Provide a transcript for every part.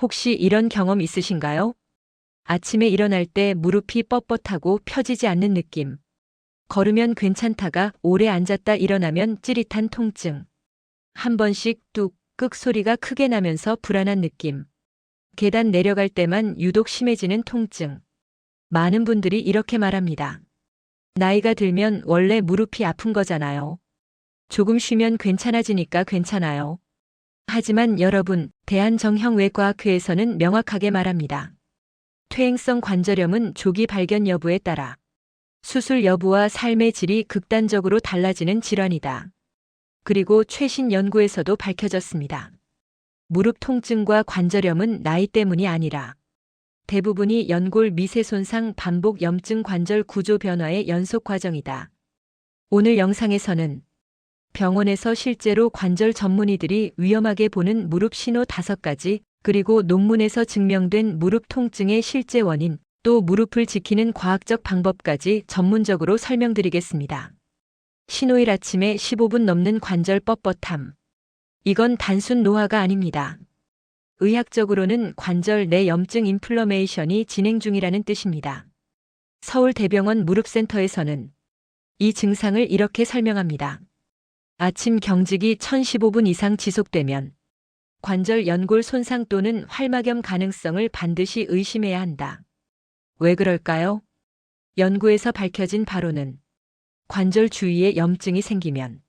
혹시 이런 경험 있으신가요? 아침에 일어날 때 무릎이 뻣뻣하고 펴지지 않는 느낌. 걸으면 괜찮다가 오래 앉았다 일어나면 찌릿한 통증. 한 번씩 뚝, 끄 소리가 크게 나면서 불안한 느낌. 계단 내려갈 때만 유독 심해지는 통증. 많은 분들이 이렇게 말합니다. 나이가 들면 원래 무릎이 아픈 거잖아요. 조금 쉬면 괜찮아지니까 괜찮아요. 하지만 여러분, 대한정형외과학회에서는 명확하게 말합니다. 퇴행성 관절염은 조기 발견 여부에 따라 수술 여부와 삶의 질이 극단적으로 달라지는 질환이다. 그리고 최신 연구에서도 밝혀졌습니다. 무릎 통증과 관절염은 나이 때문이 아니라 대부분이 연골 미세 손상 반복 염증 관절 구조 변화의 연속 과정이다. 오늘 영상에서는 병원에서 실제로 관절 전문의들이 위험하게 보는 무릎 신호 5가지, 그리고 논문에서 증명된 무릎 통증의 실제 원인, 또 무릎을 지키는 과학적 방법까지 전문적으로 설명드리겠습니다. 신호일 아침에 15분 넘는 관절 뻣뻣함. 이건 단순 노화가 아닙니다. 의학적으로는 관절 내 염증 인플러메이션이 진행 중이라는 뜻입니다. 서울대병원 무릎센터에서는 이 증상을 이렇게 설명합니다. 아침 경직이 1015분 이상 지속되면 관절 연골 손상 또는 활막염 가능성을 반드시 의심해야 한다. 왜 그럴까요? 연구에서 밝혀진 바로는 관절 주위에 염증이 생기면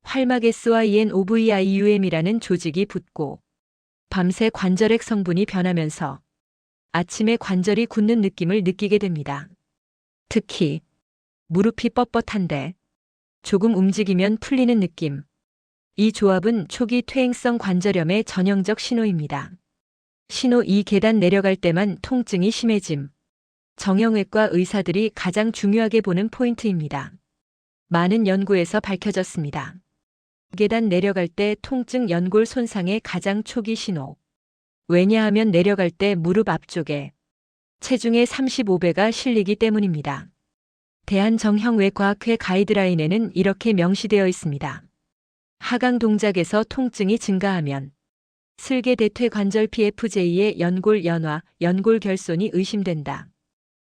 활막 SYNOVIUM이라는 조직이 붙고 밤새 관절액 성분이 변하면서 아침에 관절이 굳는 느낌을 느끼게 됩니다. 특히 무릎이 뻣뻣한데 조금 움직이면 풀리는 느낌. 이 조합은 초기 퇴행성 관절염의 전형적 신호입니다. 신호 2, 계단 내려갈 때만 통증이 심해짐. 정형외과 의사들이 가장 중요하게 보는 포인트입니다. 많은 연구에서 밝혀졌습니다. 계단 내려갈 때 통증 연골 손상의 가장 초기 신호. 왜냐하면 내려갈 때 무릎 앞쪽에 체중의 35배가 실리기 때문입니다. 대한정형외과학회 가이드라인에는 이렇게 명시되어 있습니다. 하강 동작에서 통증이 증가하면 슬개 대퇴 관절 PFJ의 연골 연화, 연골 결손이 의심된다.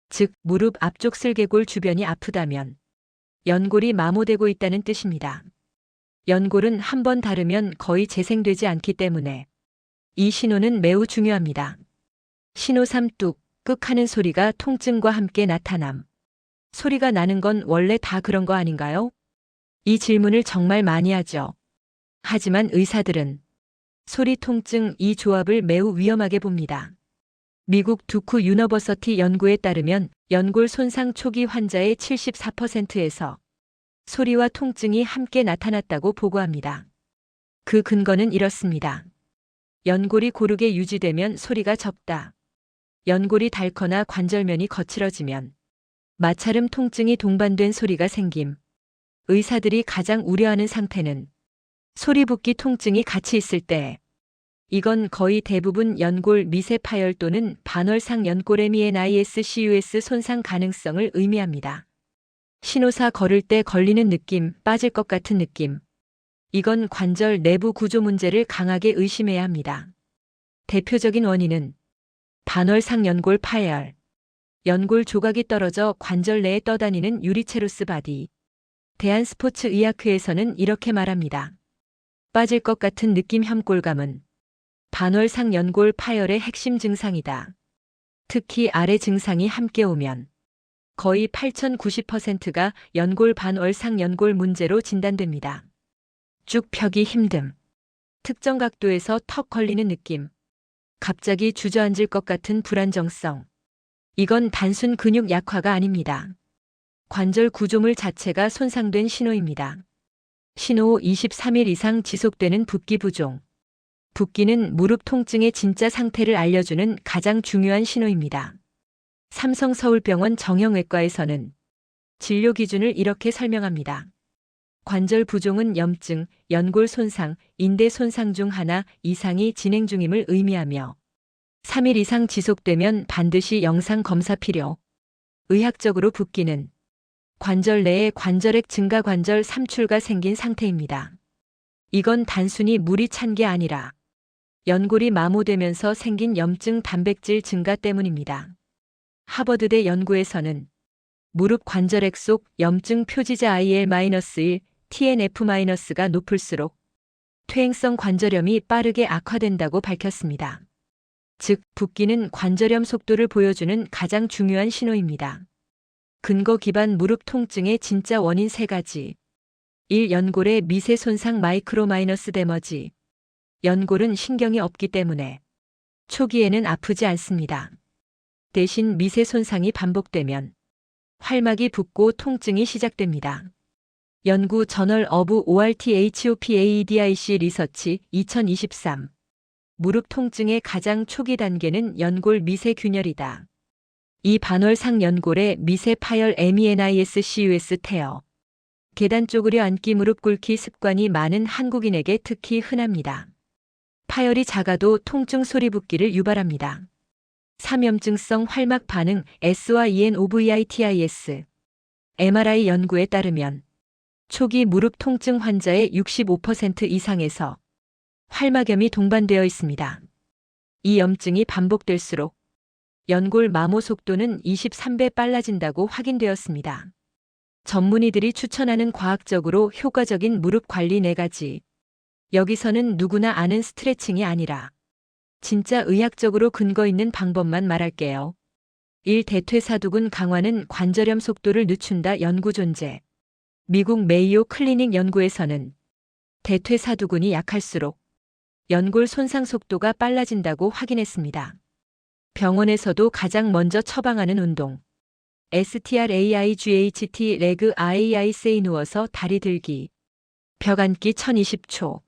즉, 무릎 앞쪽 슬개골 주변이 아프다면 연골이 마모되고 있다는 뜻입니다. 연골은 한 번 다르면 거의 재생되지 않기 때문에 이 신호는 매우 중요합니다. 신호 3, 뚝, 끄 하는 소리가 통증과 함께 나타남. 소리가 나는 건 원래 다 그런 거 아닌가요? 이 질문을 정말 많이 하죠. 하지만 의사들은 소리 통증 이 조합을 매우 위험하게 봅니다. 미국 두쿠 유너버서티 연구에 따르면 연골 손상 초기 환자의 74%에서 소리와 통증이 함께 나타났다고 보고합니다. 그 근거는 이렇습니다. 연골이 고르게 유지되면 소리가 적다. 연골이 닳거나 관절면이 거칠어지면 마찰음 통증이 동반된 소리가 생김. 의사들이 가장 우려하는 상태는 소리 붓기 통증이 같이 있을 때, 이건 거의 대부분 연골 미세 파열 또는 반월상 연골 MENISCUS 손상 가능성을 의미합니다. 신호사 걸을 때 걸리는 느낌, 빠질 것 같은 느낌. 이건 관절 내부 구조 문제를 강하게 의심해야 합니다. 대표적인 원인은 반월상 연골 파열, 연골 조각이 떨어져 관절 내에 떠다니는 유리체루스 바디. 대한스포츠의학회에서는 이렇게 말합니다. 빠질 것 같은 느낌 혐골감은 반월상 연골 파열의 핵심 증상이다. 특히 아래 증상이 함께 오면 거의 8,090%가 연골 반월상 연골 문제로 진단됩니다. 쭉 펴기 힘듦. 특정 각도에서 턱 걸리는 느낌. 갑자기 주저앉을 것 같은 불안정성. 이건 단순 근육 약화가 아닙니다. 관절 구조물 자체가 손상된 신호입니다. 신호 후 23일 이상 지속되는 붓기 부종. 붓기는 무릎 통증의 진짜 상태를 알려주는 가장 중요한 신호입니다. 삼성서울병원 정형외과에서는 진료 기준을 이렇게 설명합니다. 관절 부종은 염증, 연골 손상, 인대 손상 중 하나 이상이 진행 중임을 의미하며 3일 이상 지속되면 반드시 영상 검사 필요. 의학적으로 붓기는 관절 내에 관절액 증가 관절 삼출가 생긴 상태입니다. 이건 단순히 물이 찬 게 아니라 연골이 마모되면서 생긴 염증 단백질 증가 때문입니다. 하버드대 연구에서는 무릎 관절액 속 염증 표지자 IL-1, TNF-가 높을수록 퇴행성 관절염이 빠르게 악화된다고 밝혔습니다. 즉, 붓기는 관절염 속도를 보여주는 가장 중요한 신호입니다. 근거 기반 무릎 통증의 진짜 원인 3가지. 1. 연골의 미세 손상 마이크로 마이너스 데머지. 연골은 신경이 없기 때문에 초기에는 아프지 않습니다. 대신 미세 손상이 반복되면 활막이 붓고 통증이 시작됩니다. 연구 저널 어브 ORTHOPAEDIC 리서치 2023. 무릎 통증의 가장 초기 단계는 연골 미세 균열이다. 이 반월상 연골의 미세 파열 MENISCUS 테어. 계단 쪼그려 앉기 무릎 꿇기 습관이 많은 한국인에게 특히 흔합니다. 파열이 작아도 통증 소리 붓기를 유발합니다. 3. 염증성 활막 반응 S와 ENOVITIS. MRI 연구에 따르면 초기 무릎 통증 환자의 65% 이상에서 활막염이 동반되어 있습니다. 이 염증이 반복될수록 연골 마모 속도는 23배 빨라진다고 확인되었습니다. 전문의들이 추천하는 과학적으로 효과적인 무릎 관리 4가지. 여기서는 누구나 아는 스트레칭이 아니라 진짜 의학적으로 근거 있는 방법만 말할게요. 1. 대퇴사두근 강화는 관절염 속도를 늦춘다. 연구 존재. 미국 메이오 클리닉 연구에서는 대퇴사두근이 약할수록 연골 손상 속도가 빨라진다고 확인했습니다. 병원에서도 가장 먼저 처방하는 운동. STRAIGHT 레그 RAISA 누워서 다리 들기. 벽 앉기 1020초.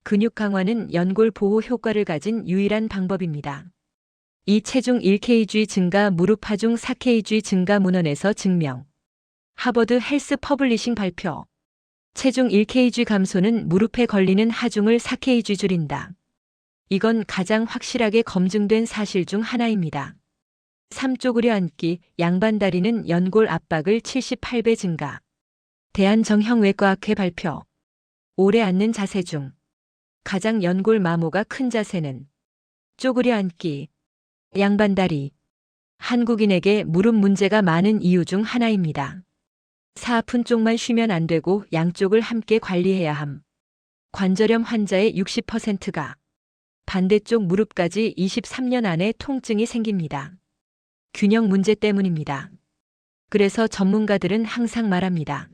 근육 강화는 연골 보호 효과를 가진 유일한 방법입니다. 이 체중 1kg 증가 무릎 하중 4kg 증가 문헌에서 증명. 하버드 헬스 퍼블리싱 발표. 체중 1kg 감소는 무릎에 걸리는 하중을 4kg 줄인다. 이건 가장 확실하게 검증된 사실 중 하나입니다. 3. 쪼그려 앉기 양반 다리는 연골 압박을 78배 증가. 대한정형외과학회 발표. 오래 앉는 자세 중 가장 연골 마모가 큰 자세는 쪼그려 앉기, 양반다리. 한국인에게 무릎 문제가 많은 이유 중 하나입니다. 4. 아픈 쪽만 쉬면 안 되고 양쪽을 함께 관리해야 함. 관절염 환자의 60%가 반대쪽 무릎까지 23년 안에 통증이 생깁니다. 균형 문제 때문입니다. 그래서 전문가들은 항상 말합니다.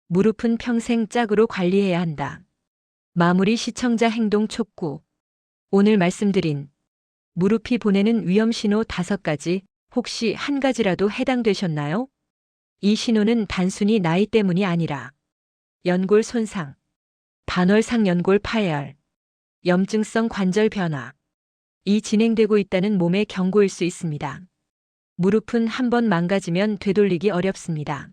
무릎은 평생 짝으로 관리해야 한다. 마무리 시청자 행동 촉구. 오늘 말씀드린 무릎이 보내는 위험 신호 5가지 혹시 한 가지라도 해당되셨나요? 이 신호는 단순히 나이 때문이 아니라 연골 손상, 반월상 연골 파열, 염증성 관절 변화, 이 진행되고 있다는 몸의 경고일 수 있습니다. 무릎은 한번 망가지면 되돌리기 어렵습니다.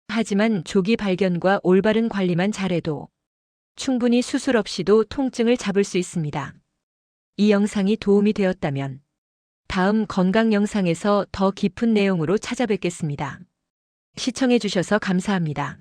하지만 조기 발견과 올바른 관리만 잘해도 충분히 수술 없이도 통증을 잡을 수 있습니다. 이 영상이 도움이 되었다면 다음 건강 영상에서 더 깊은 내용으로 찾아뵙겠습니다. 시청해 주셔서 감사합니다.